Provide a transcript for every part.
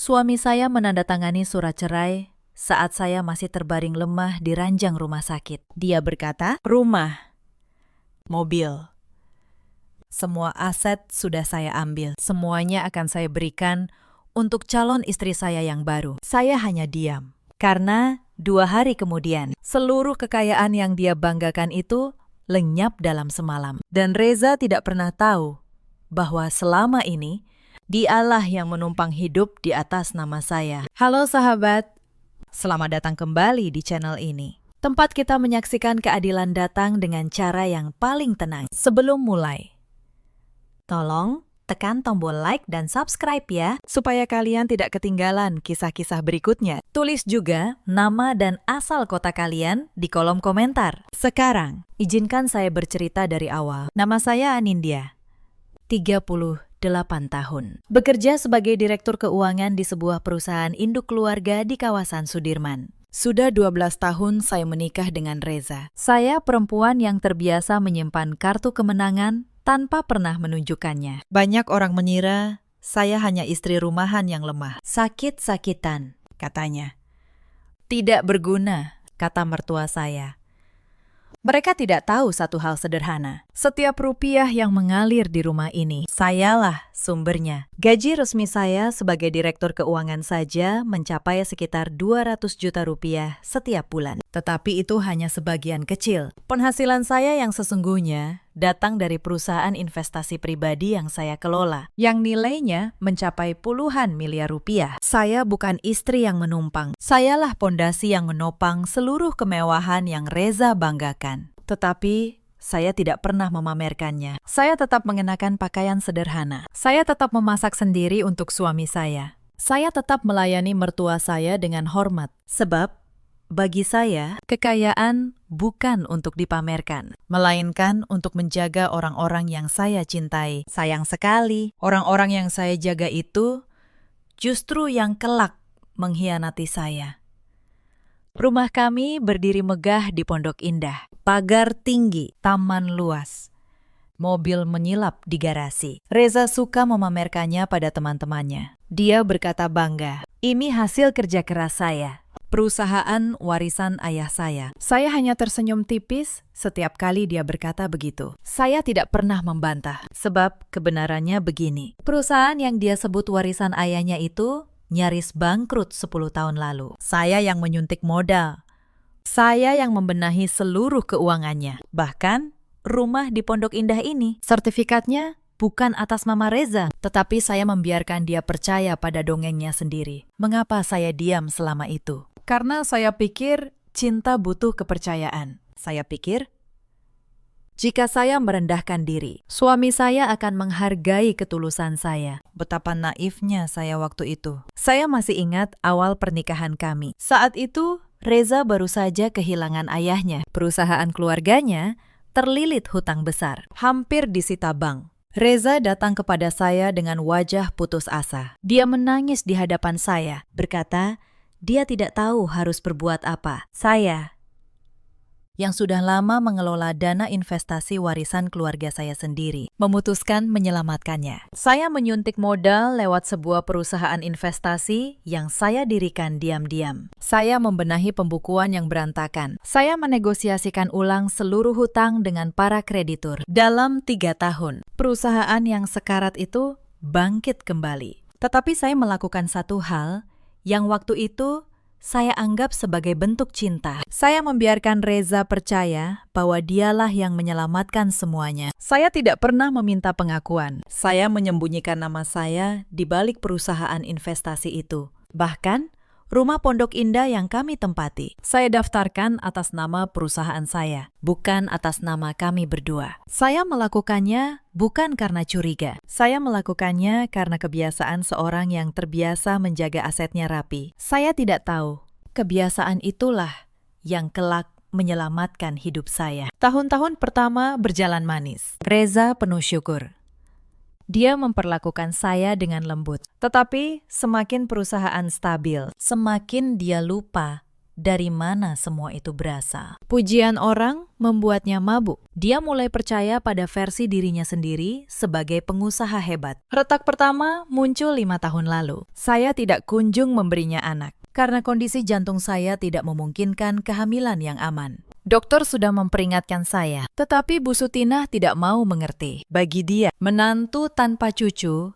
Suami saya menandatangani surat cerai saat saya masih terbaring lemah di ranjang rumah sakit. Dia berkata, "Rumah, mobil, semua aset sudah saya ambil. Semuanya akan saya berikan untuk calon istri saya yang baru." Saya hanya diam. Karena 2 hari kemudian, seluruh kekayaan yang dia banggakan itu lenyap dalam semalam. Dan Reza tidak pernah tahu bahwa selama ini, Dialah yang menumpang hidup di atas nama saya. Halo sahabat, selamat datang kembali di channel ini. Tempat kita menyaksikan keadilan datang dengan cara yang paling tenang. Sebelum mulai, tolong tekan tombol like dan subscribe ya, supaya kalian tidak ketinggalan kisah-kisah berikutnya. Tulis juga nama dan asal kota kalian di kolom komentar. Sekarang, izinkan saya bercerita dari awal. Nama saya Anindya, 38 tahun. Bekerja sebagai direktur keuangan di sebuah perusahaan induk keluarga di kawasan Sudirman. Sudah 12 tahun saya menikah dengan Reza. Saya perempuan yang terbiasa menyimpan kartu kemenangan tanpa pernah menunjukkannya. Banyak orang mengira saya hanya istri rumahan yang lemah. Sakit-sakitan, katanya. Tidak berguna, kata mertua saya. Mereka tidak tahu satu hal sederhana. Setiap rupiah yang mengalir di rumah ini, sayalah sumbernya. Gaji resmi saya sebagai direktur keuangan saja mencapai sekitar 200 juta rupiah setiap bulan. Tetapi itu hanya sebagian kecil. Penghasilan saya yang sesungguhnya datang dari perusahaan investasi pribadi yang saya kelola, yang nilainya mencapai puluhan miliar rupiah. Saya bukan istri yang menumpang. Sayalah pondasi yang menopang seluruh kemewahan yang Reza banggakan. Tetapi saya tidak pernah memamerkannya. Saya tetap mengenakan pakaian sederhana. Saya tetap memasak sendiri untuk suami saya. Saya tetap melayani mertua saya dengan hormat. Sebab bagi saya, kekayaan bukan untuk dipamerkan, melainkan untuk menjaga orang-orang yang saya cintai. Sayang sekali, orang-orang yang saya jaga itu justru yang kelak mengkhianati saya. Rumah kami berdiri megah di Pondok Indah. Pagar tinggi, taman luas. Mobil menyilap di garasi. Reza suka memamerkannya pada teman-temannya. Dia berkata bangga, "Ini hasil kerja keras saya. Perusahaan warisan ayah saya." Saya hanya tersenyum tipis setiap kali dia berkata begitu. Saya tidak pernah membantah, sebab kebenarannya begini. Perusahaan yang dia sebut warisan ayahnya itu nyaris bangkrut 10 tahun lalu. Saya yang menyuntik modal. Saya yang membenahi seluruh keuangannya. Bahkan rumah di Pondok Indah ini, sertifikatnya bukan atas nama Reza, tetapi saya membiarkan dia percaya pada dongengnya sendiri. Mengapa saya diam selama itu? Karena saya pikir cinta butuh kepercayaan. Saya pikir, jika saya merendahkan diri, suami saya akan menghargai ketulusan saya. Betapa naifnya saya waktu itu. Saya masih ingat awal pernikahan kami. Saat itu, Reza baru saja kehilangan ayahnya. Perusahaan keluarganya terlilit hutang besar, hampir disita bank. Reza datang kepada saya dengan wajah putus asa. Dia menangis di hadapan saya, berkata, dia tidak tahu harus berbuat apa. Saya, yang sudah lama mengelola dana investasi warisan keluarga saya sendiri, memutuskan menyelamatkannya. Saya menyuntik modal lewat sebuah perusahaan investasi yang saya dirikan diam-diam. Saya membenahi pembukuan yang berantakan. Saya menegosiasikan ulang seluruh hutang dengan para kreditur. Dalam 3 tahun, perusahaan yang sekarat itu bangkit kembali. Tetapi saya melakukan satu hal yang waktu itu saya anggap sebagai bentuk cinta. Saya membiarkan Reza percaya bahwa dialah yang menyelamatkan semuanya. Saya tidak pernah meminta pengakuan. Saya menyembunyikan nama saya di balik perusahaan investasi itu. Bahkan, rumah Pondok Indah yang kami tempati, saya daftarkan atas nama perusahaan saya, bukan atas nama kami berdua. Saya melakukannya bukan karena curiga. Saya melakukannya karena kebiasaan seorang yang terbiasa menjaga asetnya rapi. Saya tidak tahu, kebiasaan itulah yang kelak menyelamatkan hidup saya. Tahun-tahun pertama berjalan manis. Reza penuh syukur. Dia memperlakukan saya dengan lembut. Tetapi semakin perusahaan stabil, semakin dia lupa dari mana semua itu berasal. Pujian orang membuatnya mabuk. Dia mulai percaya pada versi dirinya sendiri sebagai pengusaha hebat. Retak pertama muncul 5 tahun lalu. Saya tidak kunjung memberinya anak, karena kondisi jantung saya tidak memungkinkan kehamilan yang aman. Dokter sudah memperingatkan saya, tetapi Bu Sutinah tidak mau mengerti. Bagi dia, menantu tanpa cucu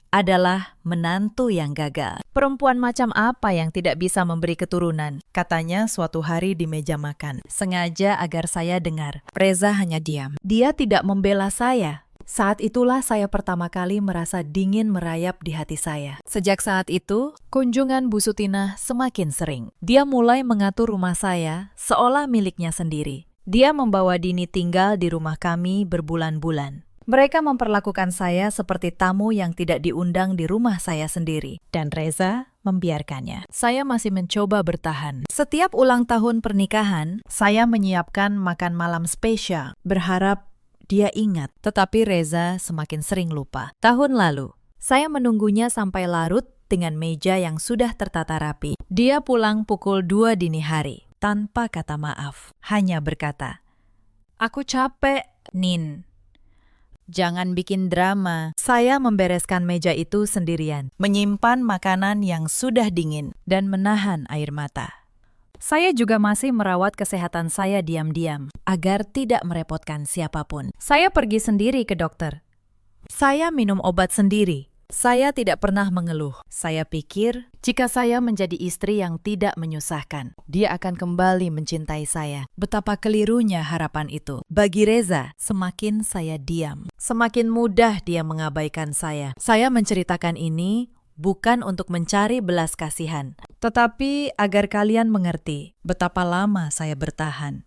adalah menantu yang gagal. Perempuan macam apa yang tidak bisa memberi keturunan? Katanya suatu hari di meja makan. Sengaja agar saya dengar. Reza hanya diam. Dia tidak membela saya. Saat itulah saya pertama kali merasa dingin merayap di hati saya. Sejak saat itu, kunjungan Bu Sutinah semakin sering. Dia mulai mengatur rumah saya seolah miliknya sendiri. Dia membawa Dini tinggal di rumah kami berbulan-bulan. Mereka memperlakukan saya seperti tamu yang tidak diundang di rumah saya sendiri. Dan Reza membiarkannya. Saya masih mencoba bertahan. Setiap ulang tahun pernikahan, saya menyiapkan makan malam spesial, berharap dia ingat. Tetapi Reza semakin sering lupa. Tahun lalu, saya menunggunya sampai larut dengan meja yang sudah tertata rapi. Dia pulang pukul 2 dini hari, tanpa kata maaf. Hanya berkata, "Aku capek, Nin. Jangan bikin drama." Saya membereskan meja itu sendirian, menyimpan makanan yang sudah dingin, dan menahan air mata. Saya juga masih merawat kesehatan saya diam-diam, agar tidak merepotkan siapapun. Saya pergi sendiri ke dokter. Saya minum obat sendiri. Saya tidak pernah mengeluh. Saya pikir, jika saya menjadi istri yang tidak menyusahkan, dia akan kembali mencintai saya. Betapa kelirunya harapan itu. Bagi Reza, semakin saya diam, semakin mudah dia mengabaikan saya. Saya menceritakan ini bukan untuk mencari belas kasihan, tetapi agar kalian mengerti betapa lama saya bertahan.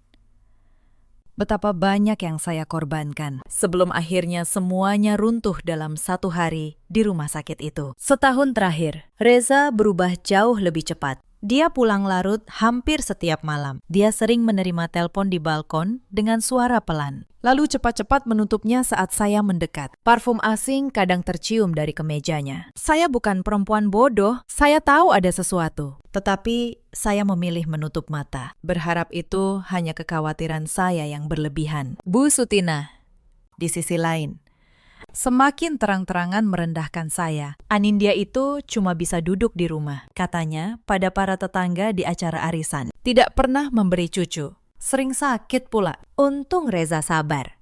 Betapa banyak yang saya korbankan sebelum akhirnya semuanya runtuh dalam satu hari di rumah sakit itu. Setahun terakhir, Reza berubah jauh lebih cepat. Dia pulang larut hampir setiap malam. Dia sering menerima telepon di balkon dengan suara pelan, lalu cepat-cepat menutupnya saat saya mendekat. Parfum asing kadang tercium dari kemejanya. Saya bukan perempuan bodoh, saya tahu ada sesuatu. Tetapi saya memilih menutup mata. Berharap itu hanya kekhawatiran saya yang berlebihan. Bu Sutinah, di sisi lain, semakin terang-terangan merendahkan saya. Anindya itu cuma bisa duduk di rumah, katanya pada para tetangga di acara arisan. Tidak pernah memberi cucu. Sering sakit pula. Untung Reza sabar.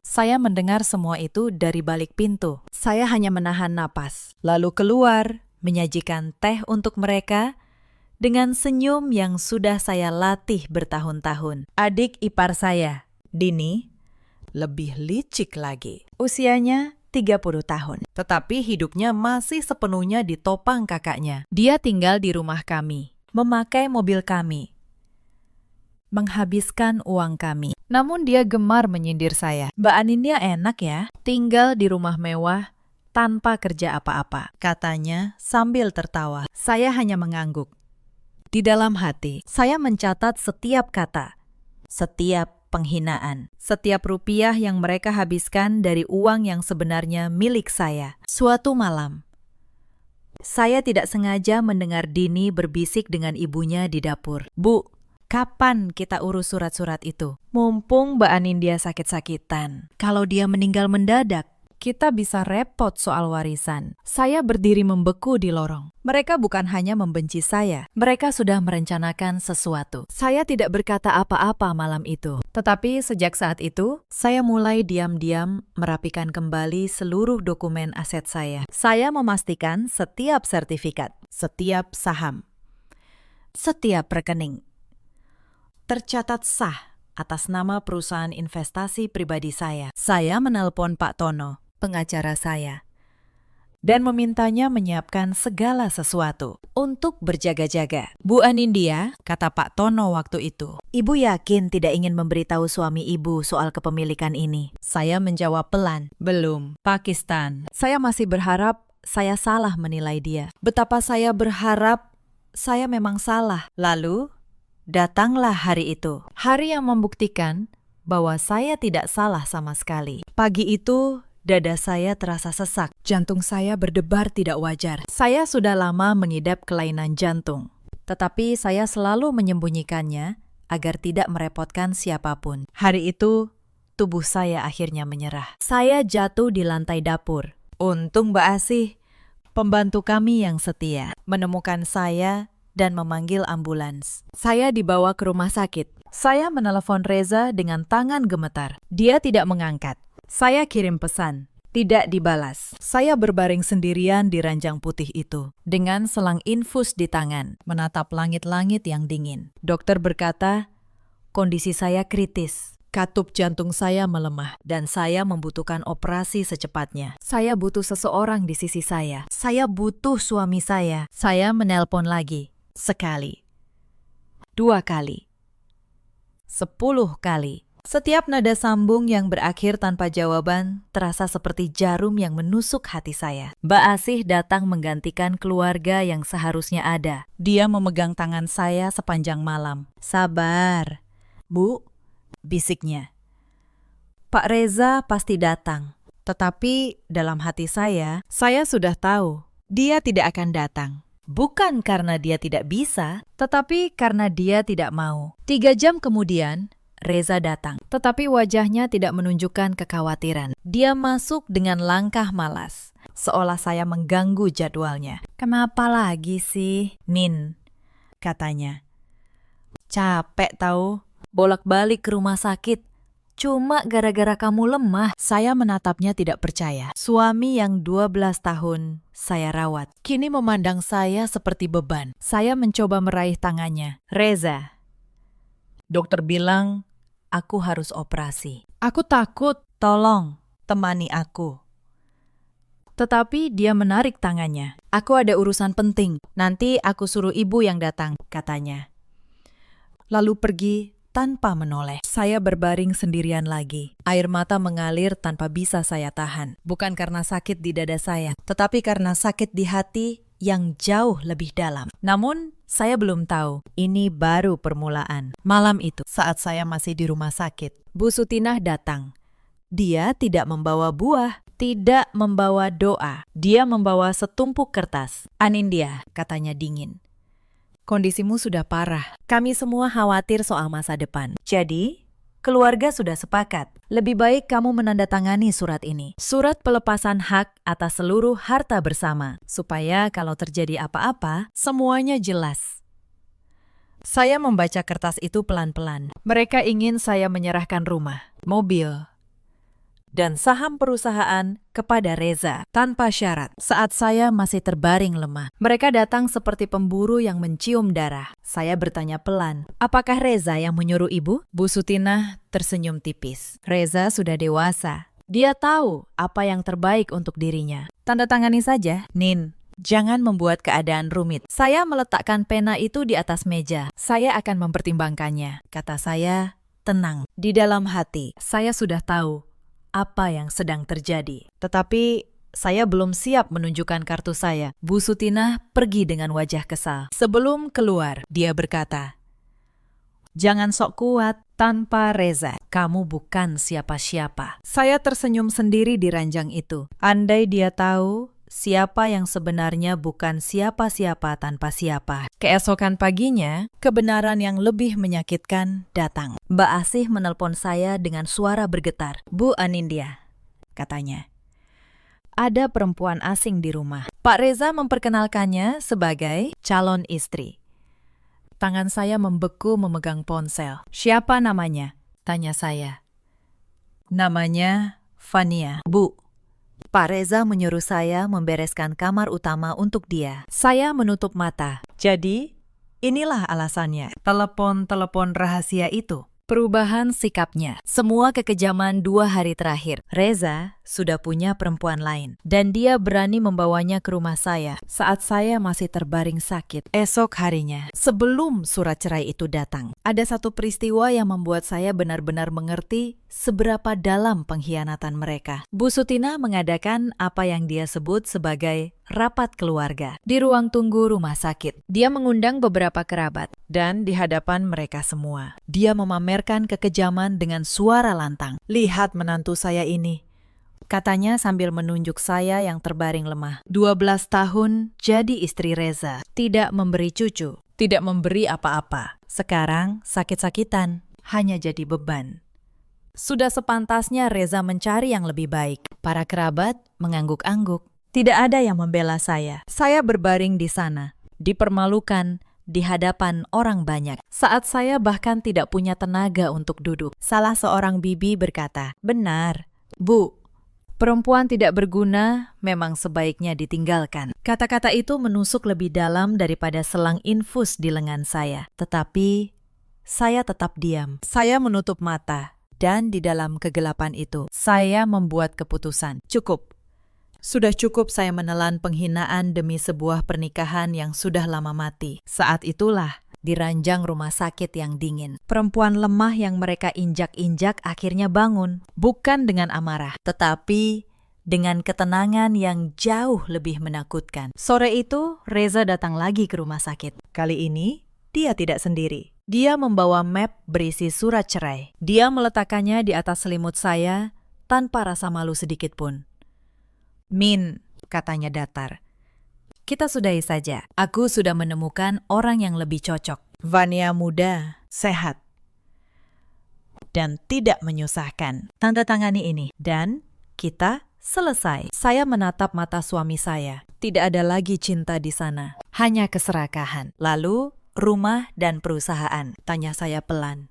Saya mendengar semua itu dari balik pintu. Saya hanya menahan napas, lalu keluar, menyajikan teh untuk mereka, dengan senyum yang sudah saya latih bertahun-tahun. Adik ipar saya, Dini, lebih licik lagi. Usianya 30 tahun. Tetapi hidupnya masih sepenuhnya ditopang kakaknya. Dia tinggal di rumah kami, memakai mobil kami, menghabiskan uang kami. Namun dia gemar menyindir saya. "Mbak Anindya enak ya, tinggal di rumah mewah tanpa kerja apa-apa," katanya sambil tertawa. Saya hanya mengangguk. Di dalam hati, saya mencatat setiap kata, setiap penghinaan, setiap rupiah yang mereka habiskan dari uang yang sebenarnya milik saya. Suatu malam, saya tidak sengaja mendengar Dini berbisik dengan ibunya di dapur. "Bu, kapan kita urus surat-surat itu? Mumpung Mbak Anindya sakit-sakitan. Kalau dia meninggal mendadak, kita bisa repot soal warisan." Saya berdiri membeku di lorong. Mereka bukan hanya membenci saya, mereka sudah merencanakan sesuatu. Saya tidak berkata apa-apa malam itu. Tetapi sejak saat itu, saya mulai diam-diam merapikan kembali seluruh dokumen aset saya. Saya memastikan setiap sertifikat, setiap saham, setiap rekening tercatat sah atas nama perusahaan investasi pribadi saya. Saya menelpon Pak Tono, pengacara saya, dan memintanya menyiapkan segala sesuatu untuk berjaga-jaga. "Bu Anindya," kata Pak Tono waktu itu, "Ibu yakin tidak ingin memberitahu suami ibu soal kepemilikan ini?" Saya menjawab pelan, "Belum, Pakistan." Saya masih berharap saya salah menilai dia. Betapa saya berharap saya memang salah. Lalu, datanglah hari itu. Hari yang membuktikan bahwa saya tidak salah sama sekali. Pagi itu, dada saya terasa sesak. Jantung saya berdebar tidak wajar. Saya sudah lama mengidap kelainan jantung. tetapi saya selalu menyembunyikannya agar tidak merepotkan siapapun. Hari itu, tubuh saya akhirnya menyerah. Saya jatuh di lantai dapur. Untung Mbak Asih, pembantu kami yang setia, menemukan saya dan memanggil ambulans. Saya dibawa ke rumah sakit. Saya menelepon Reza dengan tangan gemetar. Dia tidak mengangkat. Saya kirim pesan. Tidak dibalas. Saya berbaring sendirian di ranjang putih itu, dengan selang infus di tangan, menatap langit-langit yang dingin. Dokter berkata, kondisi saya kritis. Katup jantung saya melemah, dan saya membutuhkan operasi secepatnya. Saya butuh seseorang di sisi saya. Saya butuh suami saya. Saya menelpon lagi. Sekali. 2 kali. 10 kali. Setiap nada sambung yang berakhir tanpa jawaban terasa seperti jarum yang menusuk hati saya. Mbak Asih datang menggantikan keluarga yang seharusnya ada. Dia memegang tangan saya sepanjang malam. Sabar, Bu, bisiknya. Pak Reza pasti datang. Tetapi dalam hati saya sudah tahu dia tidak akan datang. Bukan karena dia tidak bisa, tetapi karena dia tidak mau. 3 jam kemudian, Reza datang, tetapi wajahnya tidak menunjukkan kekhawatiran. Dia masuk dengan langkah malas, seolah saya mengganggu jadwalnya. Kenapa lagi sih, Nin? Katanya. Capek tahu, bolak-balik ke rumah sakit. Cuma gara-gara kamu lemah. Saya menatapnya tidak percaya. Suami yang 12 tahun saya rawat, kini memandang saya seperti beban. Saya mencoba meraih tangannya. Reza, dokter bilang aku harus operasi. Aku takut. Tolong, temani aku. Tetapi dia menarik tangannya. Aku ada urusan penting. Nanti aku suruh ibu yang datang, katanya. Lalu pergi tanpa menoleh. Saya berbaring sendirian lagi. Air mata mengalir tanpa bisa saya tahan. Bukan karena sakit di dada saya, tetapi karena sakit di hati yang jauh lebih dalam. Namun, saya belum tahu. Ini baru permulaan. Malam itu, saat saya masih di rumah sakit, Bu Sutinah datang. Dia tidak membawa buah, tidak membawa doa. Dia membawa setumpuk kertas. Anindya, katanya dingin. Kondisimu sudah parah. Kami semua khawatir soal masa depan. Jadi, keluarga sudah sepakat. Lebih baik kamu menandatangani surat ini. Surat pelepasan hak atas seluruh harta bersama. Supaya kalau terjadi apa-apa, semuanya jelas. Saya membaca kertas itu pelan-pelan. Mereka ingin saya menyerahkan rumah, mobil, dan saham perusahaan kepada Reza tanpa syarat saat saya masih terbaring lemah. Mereka datang seperti pemburu yang mencium darah. Saya bertanya pelan, apakah Reza yang menyuruh ibu? Bu Sutinah tersenyum tipis. Reza sudah dewasa. Dia tahu apa yang terbaik untuk dirinya. Tanda tangani saja, Nin. Jangan membuat keadaan rumit. Saya meletakkan pena itu di atas meja. Saya akan mempertimbangkannya. Kata saya, tenang. Di dalam hati, saya sudah tahu apa yang sedang terjadi. Tetapi saya belum siap menunjukkan kartu saya. Bu Sutinah pergi dengan wajah kesal. Sebelum keluar, dia berkata, jangan sok kuat tanpa Reza. Kamu bukan siapa-siapa. Saya tersenyum sendiri di ranjang itu. Andai dia tahu siapa yang sebenarnya bukan siapa-siapa tanpa siapa. Keesokan paginya, kebenaran yang lebih menyakitkan datang. Mbak Asih menelpon saya dengan suara bergetar. Bu Anindya, katanya. Ada perempuan asing di rumah. Pak Reza memperkenalkannya sebagai calon istri. Tangan saya membeku memegang ponsel. Siapa namanya? Tanya saya. Namanya Fania. Bu, Pak Reza menyuruh saya membereskan kamar utama untuk dia. Saya menutup mata. Jadi, inilah alasannya. Telepon-telepon rahasia itu. Perubahan sikapnya. Semua kekejaman 2 hari terakhir. Reza sudah punya perempuan lain. Dan dia berani membawanya ke rumah saya saat saya masih terbaring sakit. Esok harinya, sebelum surat cerai itu datang, ada satu peristiwa yang membuat saya benar-benar mengerti seberapa dalam pengkhianatan mereka. Bu Sutinah mengadakan apa yang dia sebut sebagai rapat keluarga di ruang tunggu rumah sakit. Dia mengundang beberapa kerabat dan di hadapan mereka semua, dia memamerkan kekejaman dengan suara lantang. Lihat menantu saya ini. katanya sambil menunjuk saya yang terbaring lemah. 12 tahun jadi istri Reza, tidak memberi cucu, tidak memberi apa-apa. Sekarang sakit-sakitan, hanya jadi beban. Sudah sepantasnya Reza mencari yang lebih baik. Para kerabat mengangguk-angguk. Tidak ada yang membela saya. Saya berbaring di sana, dipermalukan di hadapan orang banyak. Saat saya bahkan tidak punya tenaga untuk duduk. Salah seorang bibi berkata, "Benar, Bu. Perempuan tidak berguna memang sebaiknya ditinggalkan." Kata-kata itu menusuk lebih dalam daripada selang infus di lengan saya. Tetapi saya tetap diam. Saya menutup mata. Dan di dalam kegelapan itu, saya membuat keputusan. Cukup. Sudah cukup saya menelan penghinaan demi sebuah pernikahan yang sudah lama mati. Saat itulah, di ranjang rumah sakit yang dingin, perempuan lemah yang mereka injak-injak akhirnya bangun. Bukan dengan amarah, tetapi dengan ketenangan yang jauh lebih menakutkan. Sore itu, Reza datang lagi ke rumah sakit. Kali ini, dia tidak sendiri. Dia membawa map berisi surat cerai. Dia meletakkannya di atas selimut saya tanpa rasa malu sedikit pun. "Min," katanya datar, "kita sudahi saja. Aku sudah menemukan orang yang lebih cocok. Vania muda, sehat, dan tidak menyusahkan. Tanda tangani ini, dan kita selesai." Saya menatap mata suami saya. Tidak ada lagi cinta di sana, hanya keserakahan. "Lalu, rumah dan perusahaan?" tanya saya pelan.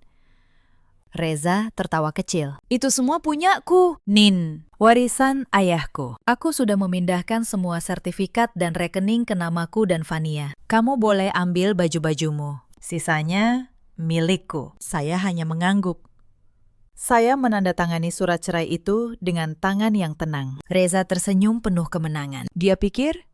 Reza tertawa kecil. "Itu semua punyaku, Nin. Warisan ayahku. Aku sudah memindahkan semua sertifikat dan rekening ke namaku dan Vania. Kamu boleh ambil baju-bajumu. Sisanya milikku." Saya hanya mengangguk. Saya menandatangani surat cerai itu dengan tangan yang tenang. Reza tersenyum penuh kemenangan. Dia pikir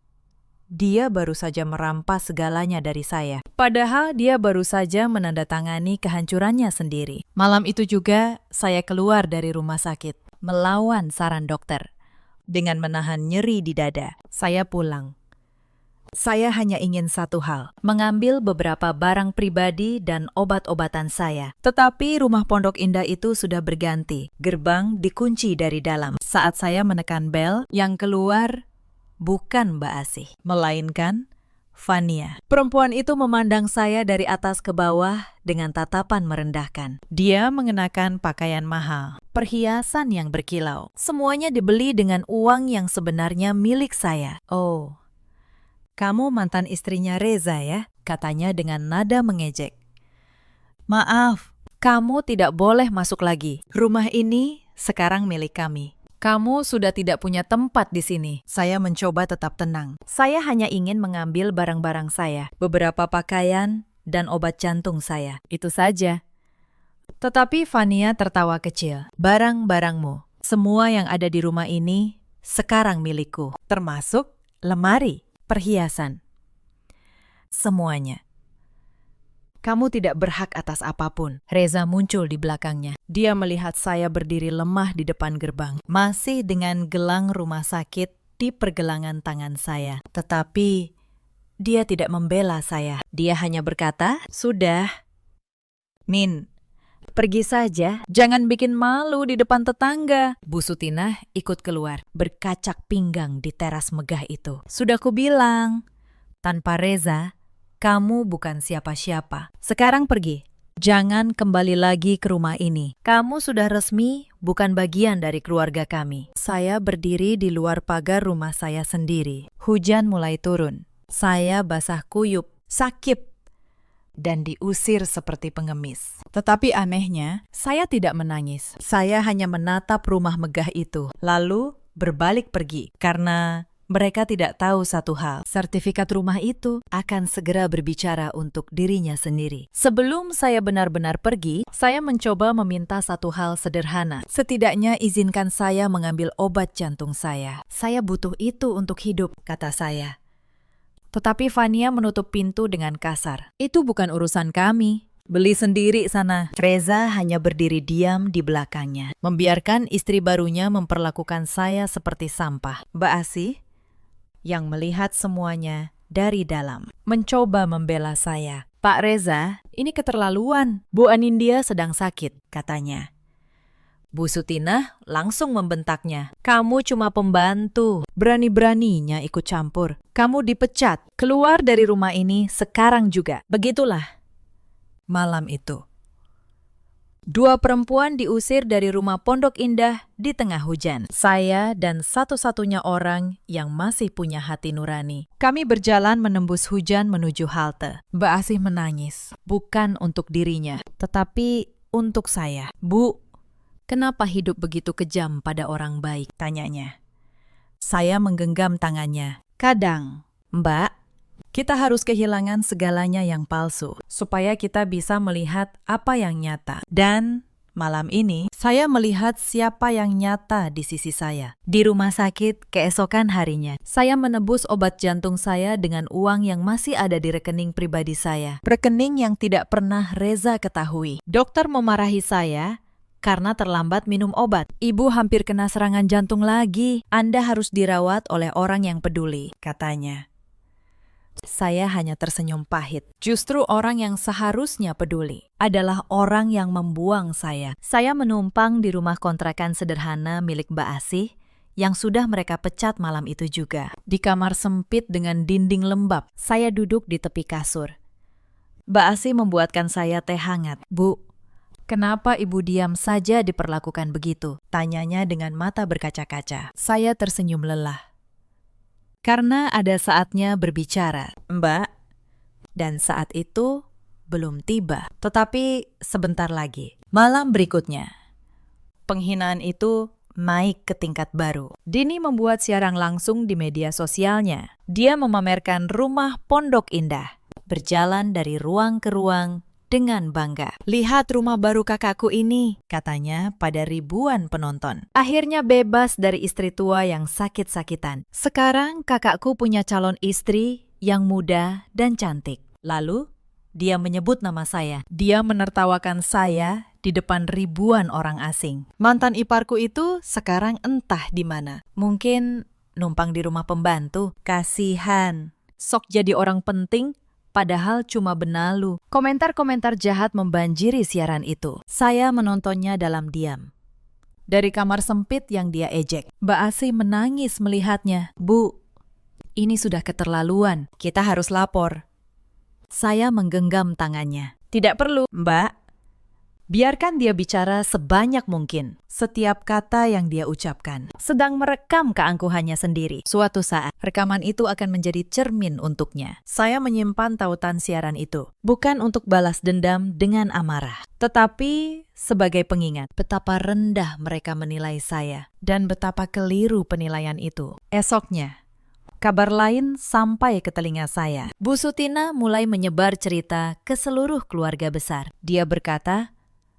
dia baru saja merampas segalanya dari saya. Padahal dia baru saja menandatangani kehancurannya sendiri. Malam itu juga saya keluar dari rumah sakit, melawan saran dokter. Dengan menahan nyeri di dada, saya pulang. Saya hanya ingin satu hal, mengambil beberapa barang pribadi dan obat-obatan saya. Tetapi rumah Pondok Indah itu sudah berganti. Gerbang dikunci dari dalam. Saat saya menekan bel, yang keluar bukan Mbak Asih, melainkan Vania. Perempuan itu memandang saya dari atas ke bawah dengan tatapan merendahkan. Dia mengenakan pakaian mahal, perhiasan yang berkilau. Semuanya dibeli dengan uang yang sebenarnya milik saya. "Oh, kamu mantan istrinya Reza ya?" katanya dengan nada mengejek. "Maaf, kamu tidak boleh masuk lagi. Rumah ini sekarang milik kami. Kamu sudah tidak punya tempat di sini." Saya mencoba tetap tenang. Saya hanya ingin mengambil barang-barang saya, beberapa pakaian dan obat jantung saya. Itu saja. Tetapi Vania tertawa kecil. "Barang-barangmu, semua yang ada di rumah ini sekarang milikku, termasuk lemari, perhiasan. Semuanya. Kamu tidak berhak atas apapun." Reza muncul di belakangnya. Dia melihat saya berdiri lemah di depan gerbang, masih dengan gelang rumah sakit di pergelangan tangan saya. Tetapi dia tidak membela saya. Dia hanya berkata, "Sudah, Min, pergi saja. Jangan bikin malu di depan tetangga." Bu Sutinah ikut keluar, berkacak pinggang di teras megah itu. "Sudah kubilang, tanpa Reza, kamu bukan siapa-siapa. Sekarang pergi. Jangan kembali lagi ke rumah ini. Kamu sudah resmi bukan bagian dari keluarga kami." Saya berdiri di luar pagar rumah saya sendiri. Hujan mulai turun. Saya basah kuyup, sakit, dan diusir seperti pengemis. Tetapi anehnya, saya tidak menangis. Saya hanya menatap rumah megah itu, lalu berbalik pergi. Karena mereka tidak tahu satu hal, sertifikat rumah itu akan segera berbicara untuk dirinya sendiri. Sebelum saya benar-benar pergi, saya mencoba meminta satu hal sederhana. Setidaknya izinkan saya mengambil obat jantung saya. Saya butuh itu untuk hidup, kata saya. Tetapi Vania menutup pintu dengan kasar. "Itu bukan urusan kami. Beli sendiri sana." Reza hanya berdiri diam di belakangnya, membiarkan istri barunya memperlakukan saya seperti sampah. Mbak Asih, yang melihat semuanya dari dalam, mencoba membela saya. "Pak Reza, ini keterlaluan. Bu Anindya sedang sakit," katanya. Bu Sutinah langsung membentaknya. Kamu cuma pembantu. Berani-beraninya ikut campur. Kamu dipecat. Keluar dari rumah ini sekarang juga. Begitulah. Malam itu, dua perempuan diusir dari rumah Pondok Indah di tengah hujan. Saya dan satu-satunya orang yang masih punya hati nurani. Kami berjalan menembus hujan menuju halte. Mbak Asih menangis. Bukan untuk dirinya, tetapi untuk saya. Bu, kenapa hidup begitu kejam pada orang baik? Tanyanya. Saya menggenggam tangannya. Kadang, Mbak, kita harus kehilangan segalanya yang palsu, supaya kita bisa melihat apa yang nyata. Dan malam ini, saya melihat siapa yang nyata di sisi saya. Di rumah sakit, keesokan harinya, saya menebus obat jantung saya dengan uang yang masih ada di rekening pribadi saya. Rekening yang tidak pernah Reza ketahui. Dokter memarahi saya karena terlambat minum obat. Ibu hampir kena serangan jantung lagi. Anda harus dirawat oleh orang yang peduli, katanya. Saya hanya tersenyum pahit. Justru orang yang seharusnya peduli adalah orang yang membuang saya. Saya menumpang di rumah kontrakan sederhana milik Mbak Asih yang sudah mereka pecat malam itu juga. Di kamar sempit dengan dinding lembab, saya duduk di tepi kasur. Mbak Asih membuatkan saya teh hangat. Bu, kenapa ibu diam saja diperlakukan begitu? Tanyanya dengan mata berkaca-kaca. Saya tersenyum lelah. Karena ada saatnya berbicara, Mbak. Dan saat itu belum tiba, tetapi sebentar lagi. Malam berikutnya, penghinaan itu naik ke tingkat baru. Dini membuat siaran langsung di media sosialnya. Dia memamerkan rumah Pondok Indah, berjalan dari ruang ke ruang dengan bangga. Lihat rumah baru kakakku ini, katanya pada ribuan penonton. Akhirnya bebas dari istri tua yang sakit-sakitan. Sekarang kakakku punya calon istri yang muda dan cantik. Lalu, dia menyebut nama saya. Dia menertawakan saya di depan ribuan orang asing. Mantan iparku itu sekarang entah di mana. Mungkin numpang di rumah pembantu. Kasihan. Sok jadi orang penting, padahal cuma benalu. Komentar-komentar jahat membanjiri siaran itu. Saya menontonnya dalam diam. Dari kamar sempit yang dia ejek, Mbak Asih menangis melihatnya. Bu, ini sudah keterlaluan. Kita harus lapor. Saya menggenggam tangannya. Tidak perlu, Mbak. Biarkan dia bicara sebanyak mungkin. Setiap kata yang dia ucapkan sedang merekam keangkuhannya sendiri. Suatu saat, rekaman itu akan menjadi cermin untuknya. Saya menyimpan tautan siaran itu, bukan untuk balas dendam dengan amarah, tetapi sebagai pengingat betapa rendah mereka menilai saya dan betapa keliru penilaian itu. Esoknya, kabar lain sampai ke telinga saya. Bu Sutinah mulai menyebar cerita ke seluruh keluarga besar. Dia berkata,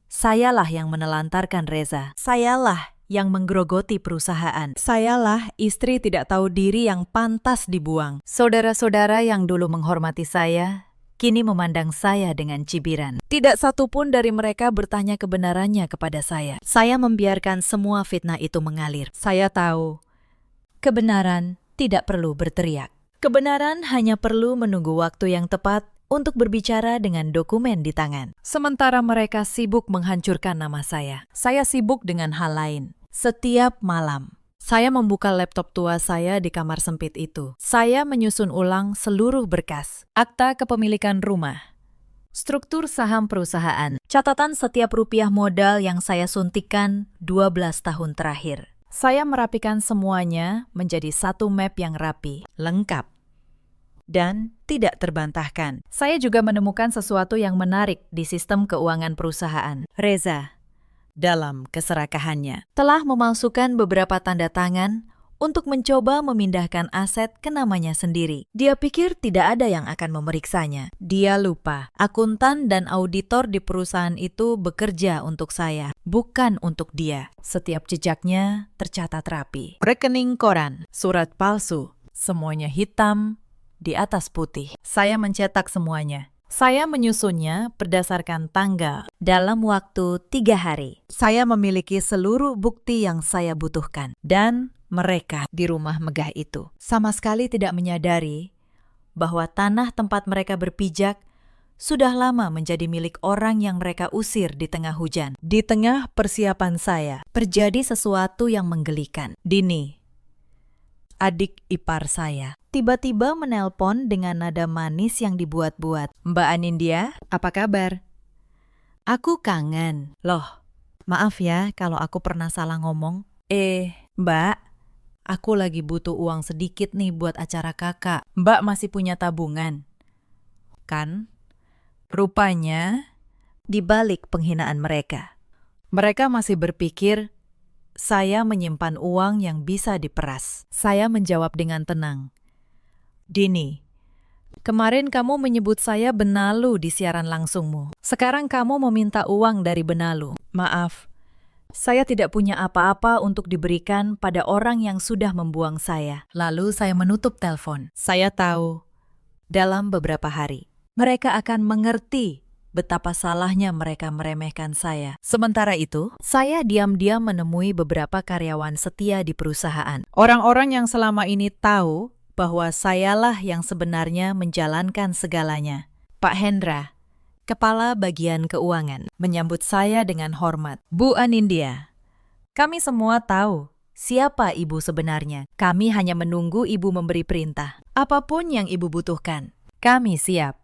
sayalah yang menelantarkan Reza. Sayalah yang menggerogoti perusahaan. Sayalah istri tidak tahu diri yang pantas dibuang. Saudara-saudara yang dulu menghormati saya, kini memandang saya dengan cibiran. Tidak satu pun dari mereka bertanya kebenarannya kepada saya. Saya membiarkan semua fitnah itu mengalir. Saya tahu, kebenaran tidak perlu berteriak. Kebenaran hanya perlu menunggu waktu yang tepat untuk berbicara dengan dokumen di tangan. Sementara mereka sibuk menghancurkan nama saya sibuk dengan hal lain. Setiap malam, saya membuka laptop tua saya di kamar sempit itu. Saya menyusun ulang seluruh berkas, akta kepemilikan rumah, struktur saham perusahaan, catatan setiap rupiah modal yang saya suntikkan 12 tahun terakhir. Saya merapikan semuanya menjadi satu map yang rapi, lengkap, dan tidak terbantahkan. Saya juga menemukan sesuatu yang menarik di sistem keuangan perusahaan. Reza, dalam keserakahannya, telah memalsukan beberapa tanda tangan untuk mencoba memindahkan aset ke namanya sendiri. Dia pikir tidak ada yang akan memeriksanya. Dia lupa, akuntan dan auditor di perusahaan itu bekerja untuk saya, bukan untuk dia. Setiap jejaknya tercatat rapi. Rekening koran, surat palsu, semuanya hitam di atas putih. Saya mencetak semuanya. Saya menyusunnya berdasarkan tanggal. Dalam waktu 3 hari, saya memiliki seluruh bukti yang saya butuhkan. Dan mereka di rumah megah itu sama sekali tidak menyadari bahwa tanah tempat mereka berpijak sudah lama menjadi milik orang yang mereka usir di tengah hujan. Di tengah persiapan saya, terjadi sesuatu yang menggelikan. Dini, adik ipar saya, tiba-tiba menelpon dengan nada manis yang dibuat-buat. Mbak Anindya, apa kabar? Aku kangen. Loh, maaf ya kalau aku pernah salah ngomong. Mbak, aku lagi butuh uang sedikit nih buat acara kakak. Mbak masih punya tabungan? Kan? Rupanya, di balik penghinaan mereka, mereka masih berpikir saya menyimpan uang yang bisa diperas. Saya menjawab dengan tenang. Dini, kemarin kamu menyebut saya benalu di siaran langsungmu. Sekarang kamu meminta uang dari benalu. Maaf, saya tidak punya apa-apa untuk diberikan pada orang yang sudah membuang saya. Lalu saya menutup telepon. Saya tahu, dalam beberapa hari, mereka akan mengerti betapa salahnya mereka meremehkan saya. Sementara itu, saya diam-diam menemui beberapa karyawan setia di perusahaan. Orang-orang yang selama ini tahu bahwa sayalah yang sebenarnya menjalankan segalanya. Pak Hendra, Kepala Bagian Keuangan, menyambut saya dengan hormat. Bu Anindya, kami semua tahu siapa ibu sebenarnya. Kami hanya menunggu ibu memberi perintah. Apapun yang ibu butuhkan, kami siap.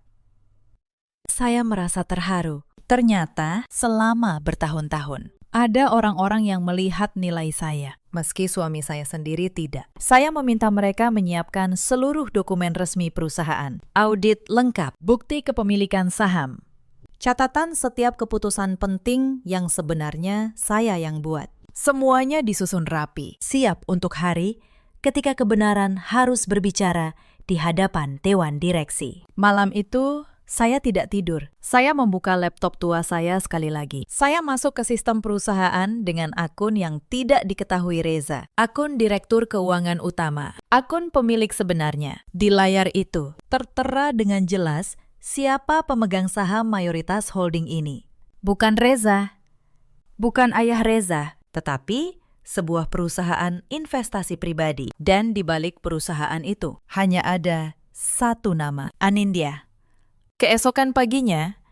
Saya merasa terharu. Ternyata selama bertahun-tahun, ada orang-orang yang melihat nilai saya, meski suami saya sendiri tidak. Saya meminta mereka menyiapkan seluruh dokumen resmi perusahaan, audit lengkap, bukti kepemilikan saham, catatan setiap keputusan penting yang sebenarnya saya yang buat. Semuanya disusun rapi, siap untuk hari ketika kebenaran harus berbicara di hadapan Dewan Direksi. Malam itu, saya tidak tidur. Saya membuka laptop tua saya sekali lagi. Saya masuk ke sistem perusahaan dengan akun yang tidak diketahui Reza. Akun Direktur Keuangan Utama. Akun pemilik sebenarnya. Di layar itu, tertera dengan jelas siapa pemegang saham mayoritas holding ini. Bukan Reza. Bukan ayah Reza, tetapi sebuah perusahaan investasi pribadi. Dan di balik perusahaan itu, hanya ada satu nama, Anindya. Keesokan paginya,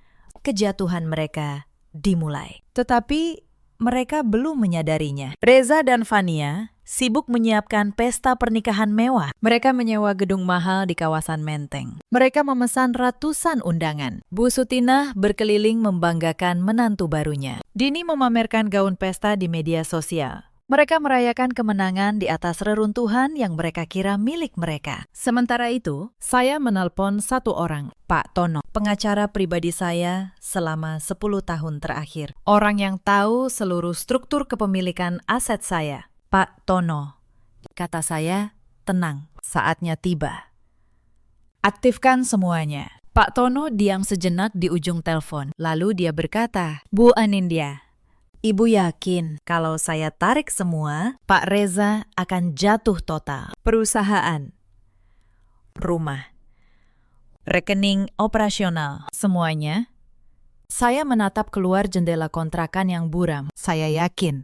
kejatuhan mereka dimulai. Tetapi mereka belum menyadarinya. Reza dan Fania sibuk menyiapkan pesta pernikahan mewah. Mereka menyewa gedung mahal di kawasan Menteng. Mereka memesan ratusan undangan. Bu Sutina berkeliling membanggakan menantu barunya. Dini memamerkan gaun pesta di media sosial. Mereka merayakan kemenangan di atas reruntuhan yang mereka kira milik mereka. Sementara itu, saya menelpon satu orang, Pak Tono, pengacara pribadi saya selama 10 tahun terakhir. Orang yang tahu seluruh struktur kepemilikan aset saya. Pak Tono, kata saya, tenang, saatnya tiba. Aktifkan semuanya. Pak Tono diam sejenak di ujung telepon. Lalu dia berkata, Bu Anindya, Ibu yakin kalau saya tarik semua, Pak Reza akan jatuh total. Perusahaan, rumah, rekening operasional, semuanya. Saya menatap keluar jendela kontrakan yang buram. Saya yakin.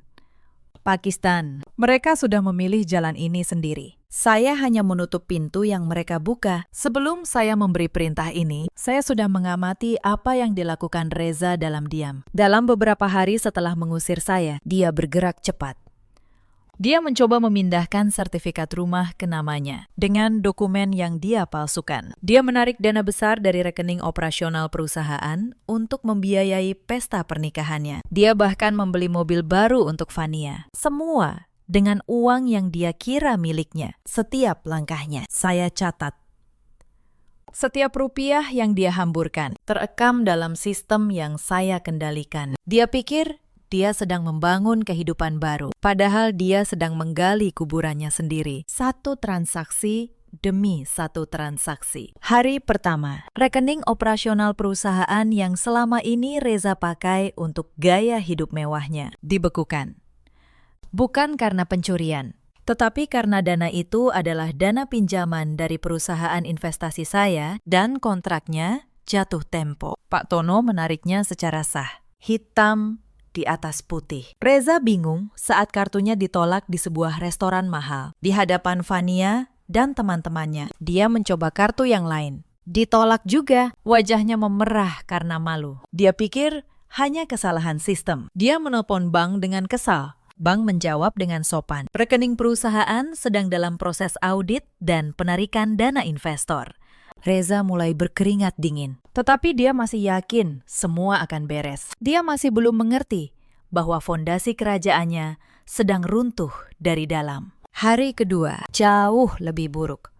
Pakistan, mereka sudah memilih jalan ini sendiri. Saya hanya menutup pintu yang mereka buka. Sebelum saya memberi perintah ini, saya sudah mengamati apa yang dilakukan Reza dalam diam. Dalam beberapa hari setelah mengusir saya, dia bergerak cepat. Dia mencoba memindahkan sertifikat rumah ke namanya dengan dokumen yang dia palsukan. Dia menarik dana besar dari rekening operasional perusahaan untuk membiayai pesta pernikahannya. Dia bahkan membeli mobil baru untuk Fania. Semua dengan uang yang dia kira miliknya. Setiap langkahnya saya catat. Setiap rupiah yang dia hamburkan terekam dalam sistem yang saya kendalikan. Dia pikir dia sedang membangun kehidupan baru, padahal dia sedang menggali kuburannya sendiri. Satu transaksi demi satu transaksi. Hari pertama, rekening operasional perusahaan yang selama ini Reza pakai untuk gaya hidup mewahnya dibekukan. Bukan karena pencurian, tetapi karena dana itu adalah dana pinjaman dari perusahaan investasi saya dan kontraknya jatuh tempo. Pak Tono menariknya secara sah. Hitam di atas putih. Reza bingung saat kartunya ditolak di sebuah restoran mahal. Di hadapan Fania dan teman-temannya, dia mencoba kartu yang lain. Ditolak juga. Wajahnya memerah karena malu. Dia pikir hanya kesalahan sistem. Dia menelpon bank dengan kesal. Bank menjawab dengan sopan. Rekening perusahaan sedang dalam proses audit dan penarikan dana investor. Reza mulai berkeringat dingin. Tetapi dia masih yakin semua akan beres. Dia masih belum mengerti bahwa fondasi kerajaannya sedang runtuh dari dalam. Hari kedua jauh lebih buruk.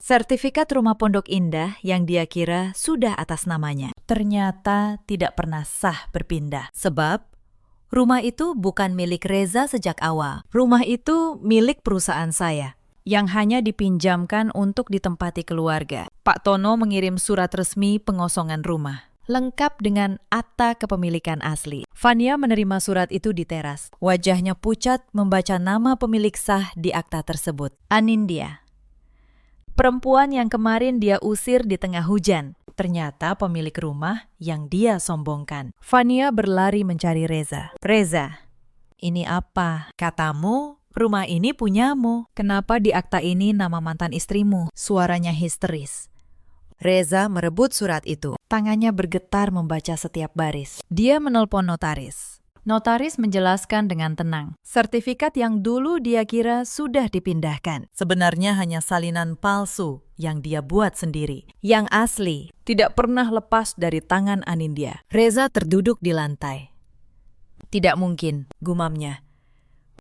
Sertifikat rumah Pondok Indah yang dia kira sudah atas namanya ternyata tidak pernah sah berpindah. Sebab rumah itu bukan milik Reza sejak awal. Rumah itu milik perusahaan saya yang hanya dipinjamkan untuk ditempati keluarga. Pak Tono mengirim surat resmi pengosongan rumah, lengkap dengan akta kepemilikan asli. Fania menerima surat itu di teras. Wajahnya pucat membaca nama pemilik sah di akta tersebut. Anindya. Perempuan yang kemarin dia usir di tengah hujan. Ternyata pemilik rumah yang dia sombongkan. Fania berlari mencari Reza. Reza, ini apa? Katamu, rumah ini punyamu. Kenapa di akta ini nama mantan istrimu? Suaranya histeris. Reza merebut surat itu. Tangannya bergetar membaca setiap baris. Dia menelpon notaris. Notaris menjelaskan dengan tenang. Sertifikat yang dulu dia kira sudah dipindahkan. Sebenarnya hanya salinan palsu yang dia buat sendiri. Yang asli tidak pernah lepas dari tangan Anindya. Reza terduduk di lantai. Tidak mungkin, gumamnya.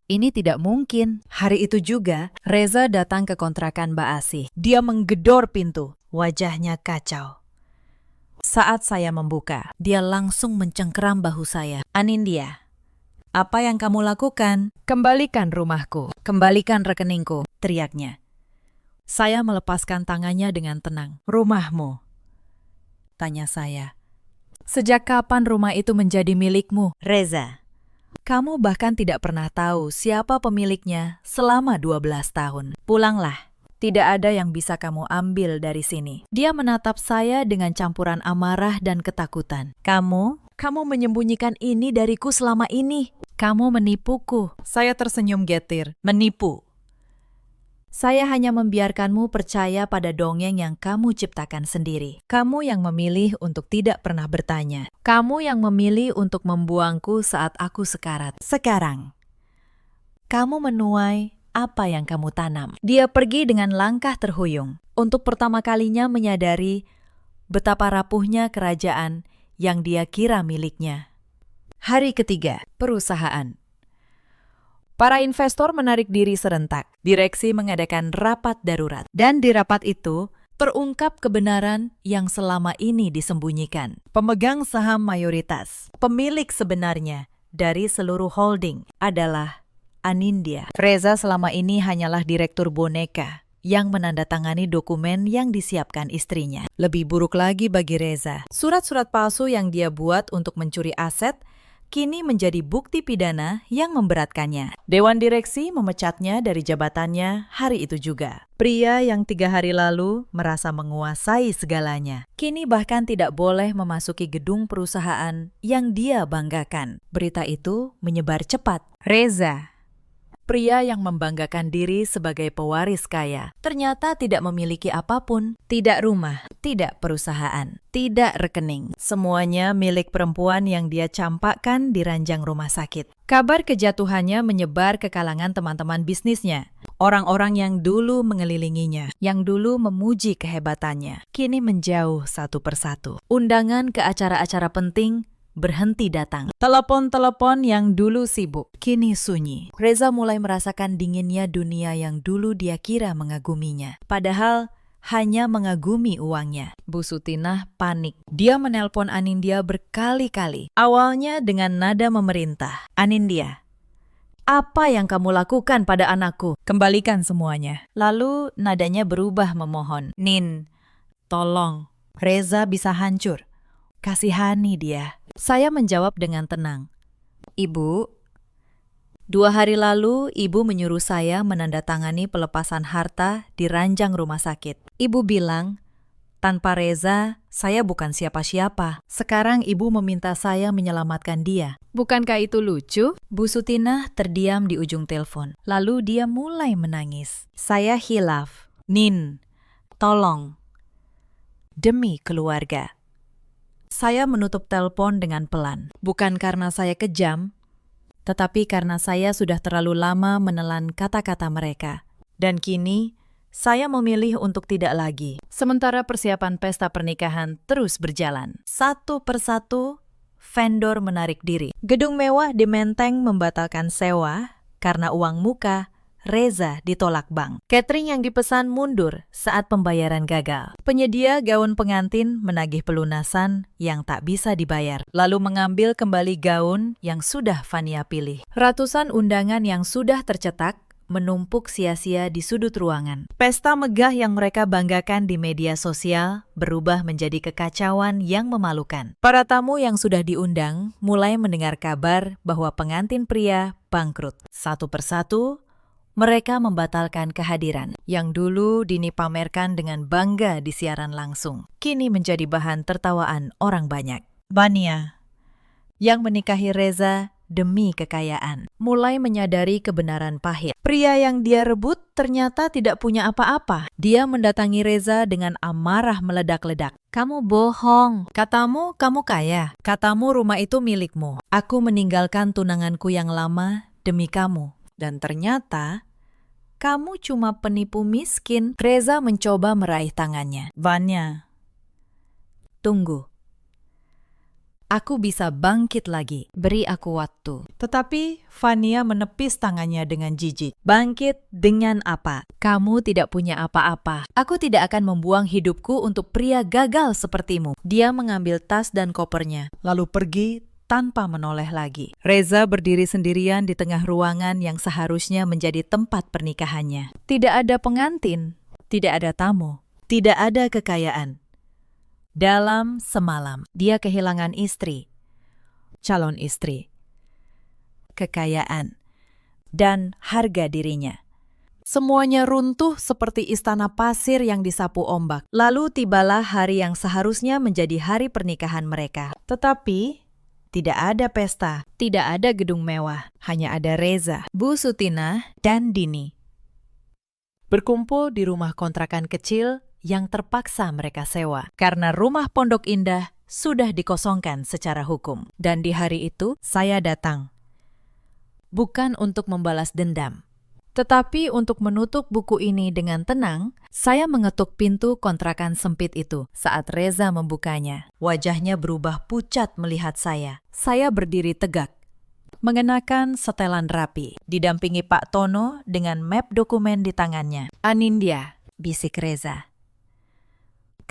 Ini tidak mungkin. Hari itu juga, Reza datang ke kontrakan Mbak Asih. Dia menggedor pintu. Wajahnya kacau. Saat saya membuka, dia langsung mencengkeram bahu saya. Anindya, apa yang kamu lakukan? Kembalikan rumahku, kembalikan rekeningku, teriaknya. Saya melepaskan tangannya dengan tenang. Rumahmu? Tanya saya. Sejak kapan rumah itu menjadi milikmu? Reza, kamu bahkan tidak pernah tahu siapa pemiliknya selama 12 tahun. Pulanglah. Tidak ada yang bisa kamu ambil dari sini. Dia menatap saya dengan campuran amarah dan ketakutan. Kamu menyembunyikan ini dariku selama ini. Kamu menipuku. Saya tersenyum getir. Menipu. Saya hanya membiarkanmu percaya pada dongeng yang kamu ciptakan sendiri. Kamu yang memilih untuk tidak pernah bertanya. Kamu yang memilih untuk membuangku saat aku sekarat. Sekarang, kamu menuai apa yang kamu tanam. Dia pergi dengan langkah terhuyung. Untuk pertama kalinya menyadari betapa rapuhnya kerajaan yang dia kira miliknya. Hari ketiga, perusahaan. Para investor menarik diri serentak. Direksi mengadakan rapat darurat. Dan di rapat itu, terungkap kebenaran yang selama ini disembunyikan. Pemegang saham mayoritas, pemilik sebenarnya dari seluruh holding adalah Anindya. Reza selama ini hanyalah direktur boneka yang menandatangani dokumen yang disiapkan istrinya. Lebih buruk lagi bagi Reza, surat-surat palsu yang dia buat untuk mencuri aset kini menjadi bukti pidana yang memberatkannya. Dewan direksi memecatnya dari jabatannya hari itu juga. Pria yang 3 hari lalu merasa menguasai segalanya, kini bahkan tidak boleh memasuki gedung perusahaan yang dia banggakan. Berita itu menyebar cepat. Reza, pria yang membanggakan diri sebagai pewaris kaya, ternyata tidak memiliki apapun. Tidak rumah, tidak perusahaan, tidak rekening. Semuanya milik perempuan yang dia campakkan di ranjang rumah sakit. Kabar kejatuhannya menyebar ke kalangan teman-teman bisnisnya. Orang-orang yang dulu mengelilinginya, yang dulu memuji kehebatannya, kini menjauh satu persatu. Undangan ke acara-acara penting berhenti datang. Telepon-telepon yang dulu sibuk, kini sunyi. Reza mulai merasakan dinginnya dunia yang dulu dia kira mengaguminya. Padahal hanya mengagumi uangnya. Bu Sutinah panik. Dia menelpon Anindya berkali-kali. Awalnya dengan nada memerintah. Anindya, apa yang kamu lakukan pada anakku? Kembalikan semuanya. Lalu nadanya berubah memohon. Nin, tolong. Reza bisa hancur. Kasihani dia. Saya menjawab dengan tenang. Ibu, 2 hari lalu ibu menyuruh saya menandatangani pelepasan harta di ranjang rumah sakit. Ibu bilang, tanpa Reza, saya bukan siapa-siapa. Sekarang ibu meminta saya menyelamatkan dia. Bukankah itu lucu? Bu Sutinah terdiam di ujung telepon. Lalu dia mulai menangis. Saya hilaf. Nin, tolong. demi keluarga. Saya menutup telepon dengan pelan, bukan karena saya kejam, tetapi karena saya sudah terlalu lama menelan kata-kata mereka. Dan kini, saya memilih untuk tidak lagi. Sementara persiapan pesta pernikahan terus berjalan. Satu persatu, vendor menarik diri. Gedung mewah di Menteng membatalkan sewa karena uang muka Reza ditolak bank. Catering yang dipesan mundur saat pembayaran gagal. Penyedia gaun pengantin menagih pelunasan yang tak bisa dibayar, lalu mengambil kembali gaun yang sudah Fania pilih. Ratusan undangan yang sudah tercetak menumpuk sia-sia di sudut ruangan. Pesta megah yang mereka banggakan di media sosial berubah menjadi kekacauan yang memalukan. Para tamu yang sudah diundang mulai mendengar kabar bahwa pengantin pria bangkrut. Satu persatu, mereka membatalkan kehadiran. Yang dulu Dini pamerkan dengan bangga di siaran langsung, kini menjadi bahan tertawaan orang banyak. Vania, yang menikahi Reza demi kekayaan, mulai menyadari kebenaran pahit. Pria yang dia rebut ternyata tidak punya apa-apa. Dia mendatangi Reza dengan amarah meledak-ledak. Kamu bohong. Katamu kamu kaya. Katamu rumah itu milikmu. Aku meninggalkan tunanganku yang lama demi kamu. Dan ternyata kamu cuma penipu miskin. Reza mencoba meraih tangannya. Vania, tunggu. Aku bisa bangkit lagi. Beri aku waktu. Tetapi Vania menepis tangannya dengan jijik. Bangkit dengan apa? Kamu tidak punya apa-apa. Aku tidak akan membuang hidupku untuk pria gagal sepertimu. Dia mengambil tas dan kopernya, lalu pergi tanpa menoleh lagi. Reza berdiri sendirian di tengah ruangan yang seharusnya menjadi tempat pernikahannya. Tidak ada pengantin, tidak ada tamu, tidak ada kekayaan. Dalam semalam, dia kehilangan istri, calon istri, kekayaan, dan harga dirinya. Semuanya runtuh seperti istana pasir yang disapu ombak. Lalu tibalah hari yang seharusnya menjadi hari pernikahan mereka. Tetapi tidak ada pesta, tidak ada gedung mewah, hanya ada Reza, Bu Sutina, dan Dini. Berkumpul di rumah kontrakan kecil yang terpaksa mereka sewa, karena rumah Pondok Indah sudah dikosongkan secara hukum. Dan di hari itu, saya datang. Bukan untuk membalas dendam, tetapi untuk menutup buku ini dengan tenang. Saya mengetuk pintu kontrakan sempit itu saat Reza membukanya. Wajahnya berubah pucat melihat saya. Saya berdiri tegak, mengenakan setelan rapi, didampingi Pak Tono dengan map dokumen di tangannya. Anindya, bisik Reza.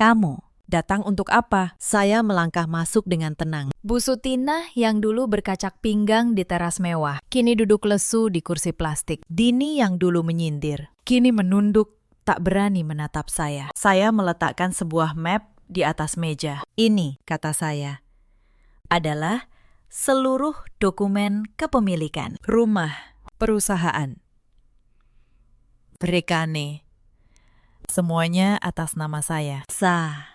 Kamu datang untuk apa? Saya melangkah masuk dengan tenang. Bu Sutina yang dulu berkacak pinggang di teras mewah, kini duduk lesu di kursi plastik. Dini yang dulu menyindir, kini menunduk, tak berani menatap saya. Saya meletakkan sebuah map di atas meja. Ini, kata saya, adalah seluruh dokumen kepemilikan, rumah, perusahaan, Rekane. Semuanya atas nama saya. Sah.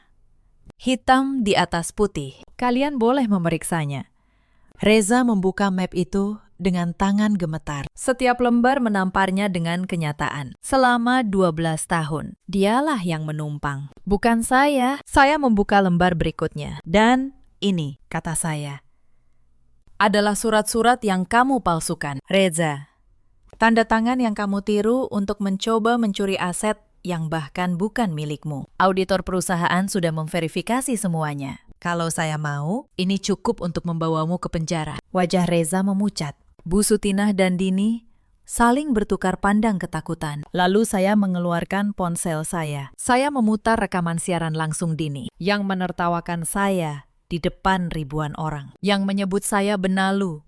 Hitam di atas putih. Kalian boleh memeriksanya. Reza membuka map itu dengan tangan gemetar. Setiap lembar menamparnya dengan kenyataan. Selama 12 tahun, dialah yang menumpang. Bukan saya. Saya membuka lembar berikutnya. Dan ini, kata saya, adalah surat-surat yang kamu palsukan. Reza, tanda tangan yang kamu tiru untuk mencoba mencuri aset yang bahkan bukan milikmu. Auditor perusahaan sudah memverifikasi semuanya. Kalau saya mau, ini cukup untuk membawamu ke penjara. Wajah Reza memucat. Bu Sutinah dan Dini saling bertukar pandang ketakutan. Lalu saya mengeluarkan ponsel saya. Saya memutar rekaman siaran langsung Dini yang menertawakan saya di depan ribuan orang, yang menyebut saya benalu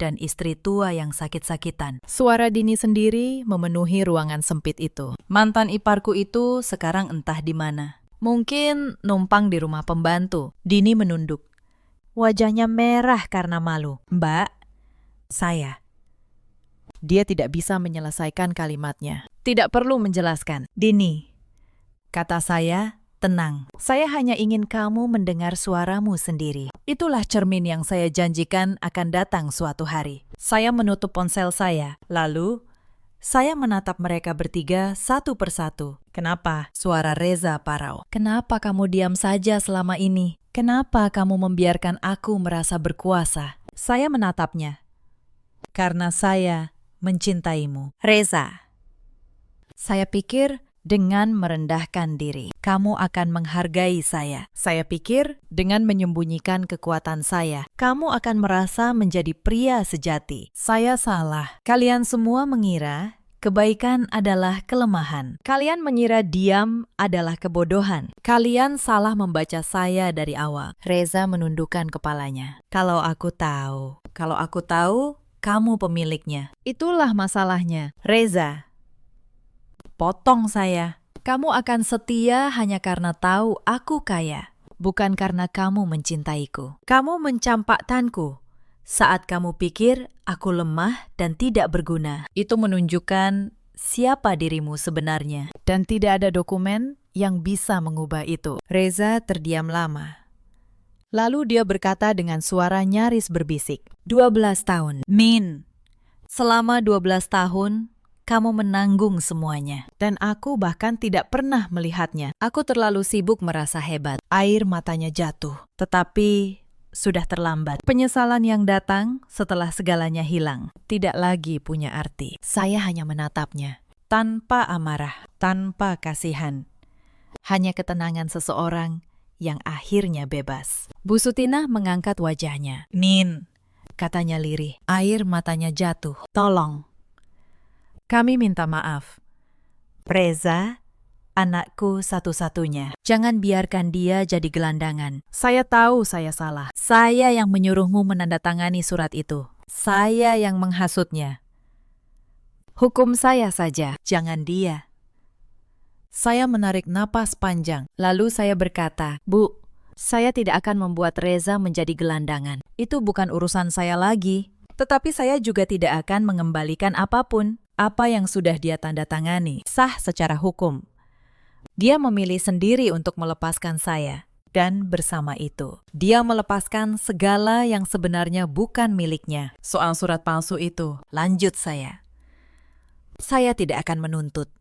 dan istri tua yang sakit-sakitan. Suara Dini sendiri memenuhi ruangan sempit itu. Mantan iparku itu sekarang entah di mana. Mungkin numpang di rumah pembantu. Dini menunduk. Wajahnya merah karena malu. Mbak, saya. Dia tidak bisa menyelesaikan kalimatnya. Tidak perlu menjelaskan. Dini, kata saya, tenang. Saya hanya ingin kamu mendengar suaramu sendiri. Itulah cermin yang saya janjikan akan datang suatu hari. Saya menutup ponsel saya. Lalu, Saya menatap mereka bertiga satu persatu. Kenapa? Suara Reza parau. Kenapa kamu diam saja selama ini? Kenapa kamu membiarkan aku merasa berkuasa? Saya menatapnya. Karena saya mencintaimu. Reza. Saya pikir dengan merendahkan diri, kamu akan menghargai saya. Saya pikir dengan menyembunyikan kekuatan saya, kamu akan merasa menjadi pria sejati. Saya salah. Kalian semua mengira kebaikan adalah kelemahan. Kalian mengira diam adalah kebodohan. Kalian salah membaca saya dari awal. Reza menundukkan kepalanya. Kalau aku tahu, kamu pemiliknya. Itulah masalahnya. Reza. Potong saya. Kamu akan setia hanya karena tahu aku kaya, bukan karena kamu mencintaiku. Kamu mencampakkanku saat kamu pikir aku lemah dan tidak berguna. Itu menunjukkan siapa dirimu sebenarnya. Dan tidak ada dokumen yang bisa mengubah itu. Reza terdiam lama. Lalu dia berkata dengan suara nyaris berbisik. 12 tahun. Min, selama 12 tahun, kamu menanggung semuanya. Dan aku bahkan tidak pernah melihatnya. Aku terlalu sibuk merasa hebat. Air matanya jatuh. Tetapi sudah terlambat. Penyesalan yang datang setelah segalanya hilang tidak lagi punya arti. Saya hanya menatapnya. Tanpa amarah, tanpa kasihan. Hanya ketenangan seseorang yang akhirnya bebas. Bu Sutina mengangkat wajahnya. Min, katanya lirih. Air matanya jatuh. Tolong. Kami minta maaf. Reza, anakku satu-satunya. Jangan biarkan dia jadi gelandangan. Saya tahu saya salah. Saya yang menyuruhmu menandatangani surat itu. Saya yang menghasutnya. Hukum saya saja, jangan dia. Saya menarik napas panjang. Lalu saya berkata, Bu, saya tidak akan membuat Reza menjadi gelandangan. Itu bukan urusan saya lagi. Tetapi saya juga tidak akan mengembalikan apapun. Apa yang sudah dia tanda tangani sah secara hukum. Dia memilih sendiri untuk melepaskan saya. Dan bersama itu, dia melepaskan segala yang sebenarnya bukan miliknya. Soal surat palsu itu, lanjut saya. Saya tidak akan menuntut.